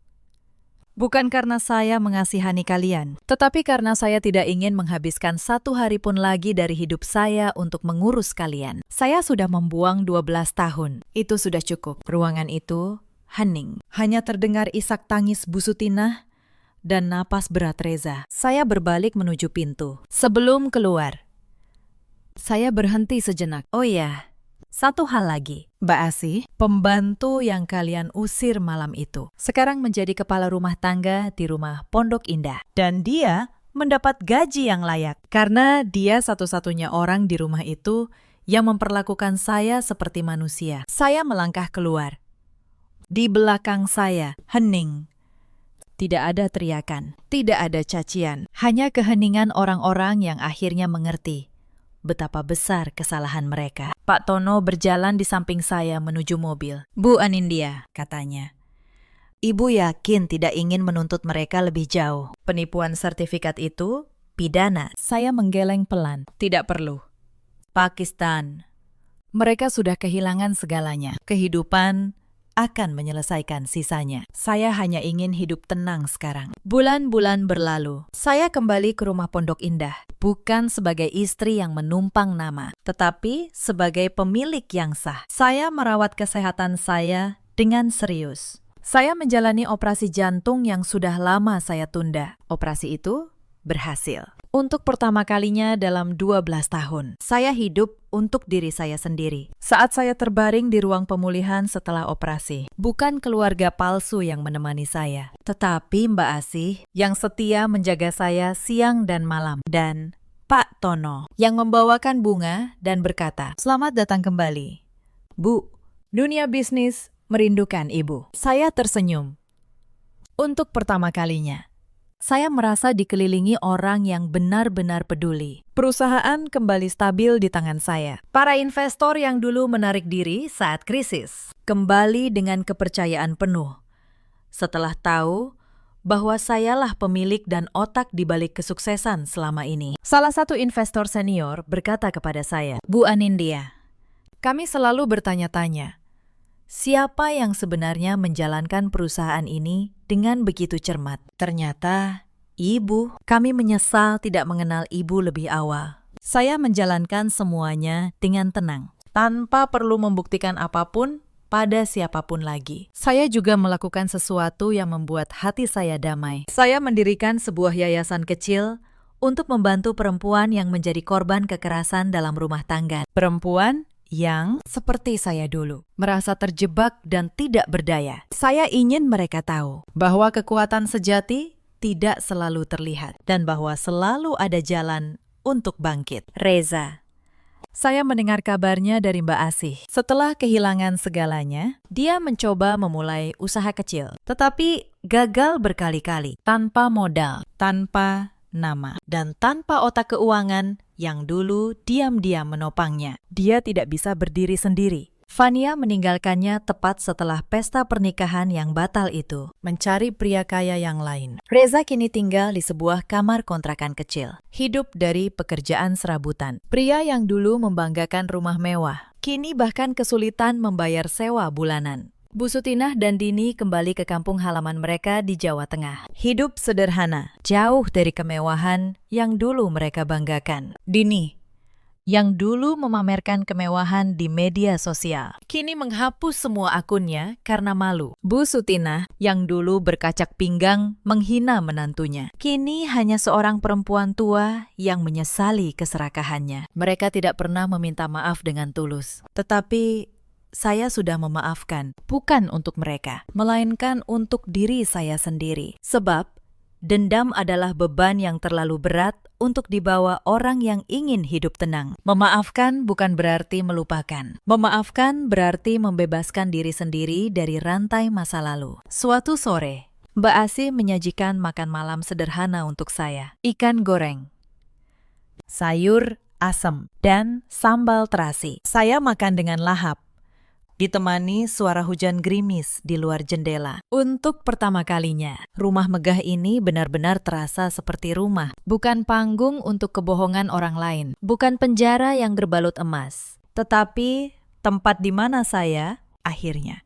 Bukan karena saya mengasihani kalian, tetapi karena saya tidak ingin menghabiskan satu hari pun lagi dari hidup saya untuk mengurus kalian. Saya sudah membuang 12 tahun. Itu sudah cukup. Ruangan itu hening. Hanya terdengar isak tangis Bu Sutina dan napas berat Reza. Saya berbalik menuju pintu. Sebelum keluar, saya berhenti sejenak. Oh ya, satu hal lagi. Mbak Asih, pembantu yang kalian usir malam itu, sekarang menjadi kepala rumah tangga di rumah Pondok Indah. Dan dia mendapat gaji yang layak. Karena dia satu-satunya orang di rumah itu yang memperlakukan saya seperti manusia. Saya melangkah keluar. Di belakang saya, hening. Tidak ada teriakan, tidak ada cacian. Hanya keheningan orang-orang yang akhirnya mengerti betapa besar kesalahan mereka. Pak Tono berjalan di samping saya menuju mobil. Bu Anindya, katanya. Ibu yakin tidak ingin menuntut mereka lebih jauh. Penipuan sertifikat itu pidana. Saya menggeleng pelan. Tidak perlu. Pakistan. Mereka sudah kehilangan segalanya. Kehidupan akan menyelesaikan sisanya. Saya hanya ingin hidup tenang sekarang. Bulan-bulan berlalu. Saya kembali ke rumah Pondok Indah. Bukan sebagai istri yang menumpang nama, tetapi sebagai pemilik yang sah. Saya merawat kesehatan saya dengan serius. Saya menjalani operasi jantung yang sudah lama saya tunda. Operasi itu berhasil. Untuk pertama kalinya dalam 12 tahun, saya hidup untuk diri saya sendiri. Saat saya terbaring di ruang pemulihan setelah operasi, bukan keluarga palsu yang menemani saya, tetapi Mbak Asih yang setia menjaga saya siang dan malam, dan Pak Tono yang membawakan bunga dan berkata, "Selamat datang kembali. Bu, dunia bisnis merindukan Ibu." Saya tersenyum. Untuk pertama kalinya, saya merasa dikelilingi orang yang benar-benar peduli. Perusahaan kembali stabil di tangan saya. Para investor yang dulu menarik diri saat krisis kembali dengan kepercayaan penuh. Setelah tahu bahwa sayalah pemilik dan otak di balik kesuksesan selama ini. Salah satu investor senior berkata kepada saya, Bu Anindya, kami selalu bertanya-tanya, Siapa yang sebenarnya menjalankan perusahaan ini dengan begitu cermat? Ternyata, ibu. Kami menyesal tidak mengenal ibu lebih awal. Saya menjalankan semuanya dengan tenang, tanpa perlu membuktikan apapun pada siapapun lagi. Saya juga melakukan sesuatu yang membuat hati saya damai. Saya mendirikan sebuah yayasan kecil untuk membantu perempuan yang menjadi korban kekerasan dalam rumah tangga. Perempuan yang, seperti saya dulu, merasa terjebak dan tidak berdaya. Saya ingin mereka tahu bahwa kekuatan sejati tidak selalu terlihat dan bahwa selalu ada jalan untuk bangkit. Reza. Saya mendengar kabarnya dari Mbak Asih. Setelah kehilangan segalanya, dia mencoba memulai usaha kecil, tetapi gagal berkali-kali, tanpa modal, tanpa nama, dan tanpa otak keuangan yang dulu diam-diam menopangnya. Dia tidak bisa berdiri sendiri. Fania meninggalkannya tepat setelah pesta pernikahan yang batal itu, mencari pria kaya yang lain. Reza kini tinggal di sebuah kamar kontrakan kecil, hidup dari pekerjaan serabutan. Pria yang dulu membanggakan rumah mewah, kini bahkan kesulitan membayar sewa bulanan. Bu Sutinah dan Dini kembali ke kampung halaman mereka di Jawa Tengah. Hidup sederhana, jauh dari kemewahan yang dulu mereka banggakan. Dini, yang dulu memamerkan kemewahan di media sosial, kini menghapus semua akunnya karena malu. Bu Sutinah, yang dulu berkacak pinggang menghina menantunya, kini hanya seorang perempuan tua yang menyesali keserakahannya. Mereka tidak pernah meminta maaf dengan tulus, tetapi saya sudah memaafkan, bukan untuk mereka, melainkan untuk diri saya sendiri. Sebab, dendam adalah beban yang terlalu berat untuk dibawa orang yang ingin hidup tenang. Memaafkan bukan berarti melupakan. Memaafkan berarti membebaskan diri sendiri dari rantai masa lalu. Suatu sore, Mbak Asih menyajikan makan malam sederhana untuk saya. Ikan goreng, sayur asem, dan sambal terasi. Saya makan dengan lahap, ditemani suara hujan gerimis di luar jendela. Untuk pertama kalinya, rumah megah ini benar-benar terasa seperti rumah. Bukan panggung untuk kebohongan orang lain. Bukan penjara yang berbalut emas. Tetapi tempat di mana saya, akhirnya,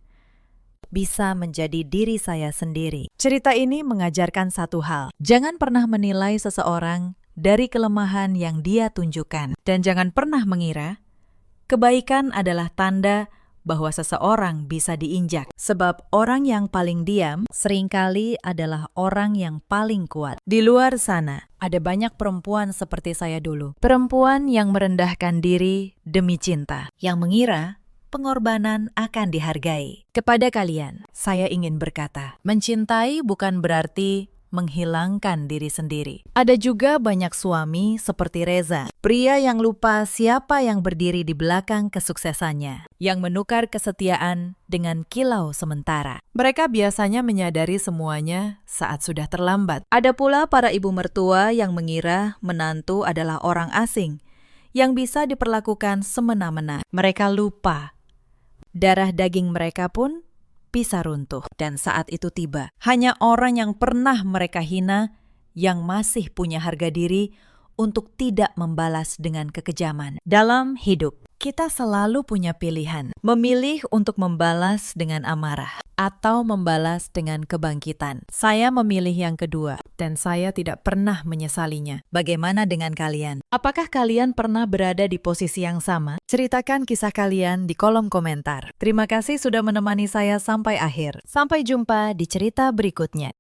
bisa menjadi diri saya sendiri. Cerita ini mengajarkan satu hal. Jangan pernah menilai seseorang dari kelemahan yang dia tunjukkan. Dan jangan pernah mengira kebaikan adalah tanda bahwa seseorang bisa diinjak. Sebab orang yang paling diam seringkali adalah orang yang paling kuat. Di luar sana, ada banyak perempuan seperti saya dulu. Perempuan yang merendahkan diri demi cinta. Yang mengira pengorbanan akan dihargai. Kepada kalian, saya ingin berkata, mencintai bukan berarti menghilangkan diri sendiri. Ada juga banyak suami seperti Reza, pria yang lupa siapa yang berdiri di belakang kesuksesannya, yang menukar kesetiaan dengan kilau sementara. Mereka biasanya menyadari semuanya saat sudah terlambat. Ada pula para ibu mertua yang mengira menantu adalah orang asing, yang bisa diperlakukan semena-mena. Mereka lupa, darah daging mereka pun bisa runtuh. Dan saat itu tiba, hanya orang yang pernah mereka hina yang masih punya harga diri untuk tidak membalas dengan kekejaman. Dalam hidup, kita selalu punya pilihan. Memilih untuk membalas dengan amarah atau membalas dengan kebangkitan. Saya memilih yang kedua dan saya tidak pernah menyesalinya. Bagaimana dengan kalian? Apakah kalian pernah berada di posisi yang sama? Ceritakan kisah kalian di kolom komentar. Terima kasih sudah menemani saya sampai akhir. Sampai jumpa di cerita berikutnya.